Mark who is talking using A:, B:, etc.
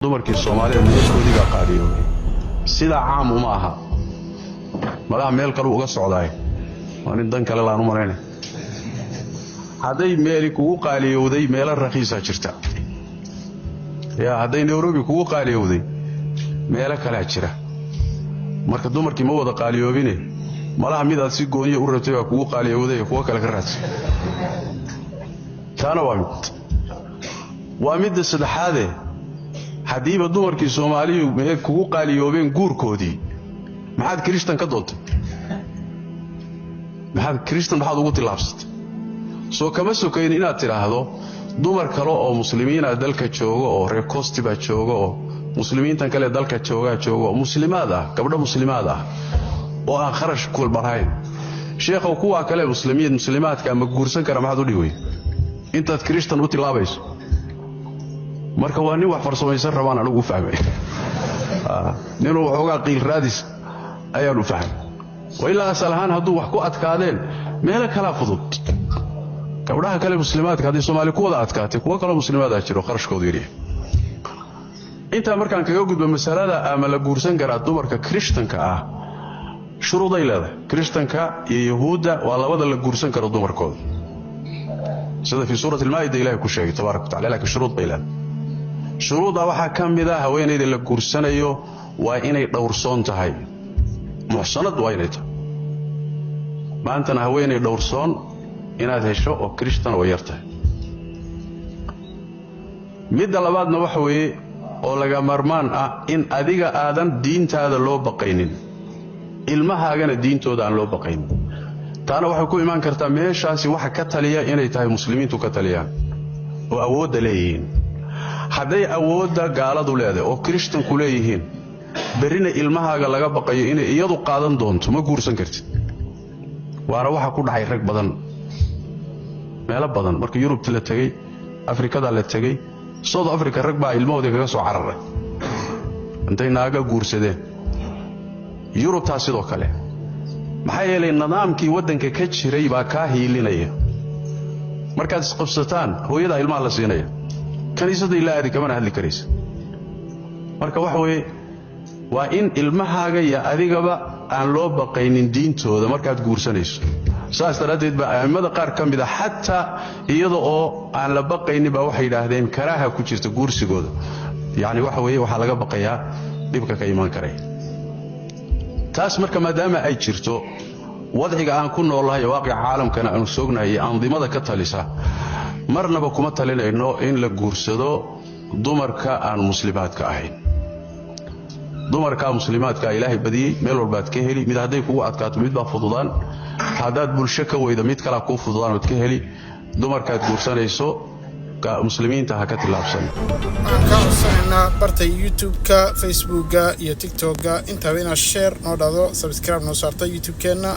A: dumarkii Soomaaliyeed meelkoodiga qaadiyo sida caam uma aha madax meel kale uga socdaay waan dan kale laan u mareynay haday meeli kugu qaaliyowday meel raqiis ah jirta haday Nairobi kugu qaaliyowday meel kale jira marka dumarkii ma wada qaaliyoobine malaha mid aad si gooniye u rabtay waa kugu qaaliyowday kuwa kale ka raadsan taana waa mid saddexaad hadiiba dumarkii Soomaaliyeed meel kugu qaaliyoobeen guurkoodii maxaad Kristan ka doontay maxaad ugu tilaabsatay soo kama sokayn inaad tiraahdo dumar kale oo muslimiin ah dalka jooga oo reer Coast ba jooga oo muslimiintan kale dalka jooga muslimaad ah gabdho muslimaad ah oo aan kharash kul barayn sheekhu kuwa kale muslimaadka ma guursan kara maxaad u dhigay intaad Kristan u tilaabayso marka waa nin wax farsamaysan rabaan anigu fahmay ninuu wuxuu qiil raadis ayaan u fahmay wayla asalahan haduu wax ku adkaadeen meel kala fudud gabdhaha kale muslimaadka hadii Soomaali ku wada adkaatay kuwa kale muslimaad ah jiro qarashkoodu yiri inta markaan kaga gudbo mas'alada ama la guursan kara dumarka Kristanka ah shuruuday leedahay Kristanka iyo Yahuuda waa labada la guursan karo dumarkooda sida fi suurat al-Maa'ida Ilaahay ku sheegay tabaaraka ta'ala laakiin shuruud bay leedahay shuruuda waxa kamida haweeneyda la guursanayo waa inay dhowrsoon tahay muhsanad waa inay tahay maanta haweeney dhowrsoon inaad hesho oo Kristan oo yartahay mid labaadna waxa weeye oo laga marmaan ah in adiga aadan diintaada loo baqaynin ilmahaagana diintooda aan loo baqaynin taana waxay ku iman kartaa meeshaasi waxa ka taliya inay tahay muslimiintu ka taliyaan oo awood leeyihiin haday awoodda gaaladu leedahay oo Kristan ku leeyihiin berina ilmahaaga laga baqayo inay iyadu qaadan doonto ma guursan kartid waana waxa ku dhacay rag badan meel badan marka Yurub la tagay Afrikada la tagay South Africa rag baa ilmahooda kaga soo cararay intay naaga guursadeen Yurub taas sidoo kale maxay yeelay nidaamkii wadanka ka jiray baa ka hiilinaya markaad isqabsataan hooyada ilmaha la siinaya kaniisada Ilaahay kama hadli karaysa marka waxa weeye waa in ilmahaaga iyo adigaba aan loo baqaynin diintooda markaad guursanayso saas daraadeed ba aimada qaar kamida hatta iyada oo aan la baqaynin ba waxay yiraahdeen karaaha ku jirta guursigooda yaani waxa weeye waxa laga baqayaa dibka ka iman karay taas marka maadaama ay jirto wadciga aan ku noolahay waaqic caalamkana aan soognahay andimada ka talisa marnaba kuma talinayno in la guursado dumarka aan muslimaadka ahayn dumarka muslimaadka Ilaahay badiyay meel walba ka heli mid haday kugu adkaato mid ba fududaan hadaad bulsho ka weydo mid kala ku fududaan oo ka heli dumarka aad guursanayso ka muslimiinta ha ka tilaabsan
B: aan ka codsanayna barta YouTube-ka Facebook-ga iyo TikTok-ga inta wayna share noo dhado subscribe noo saarta YouTube-keena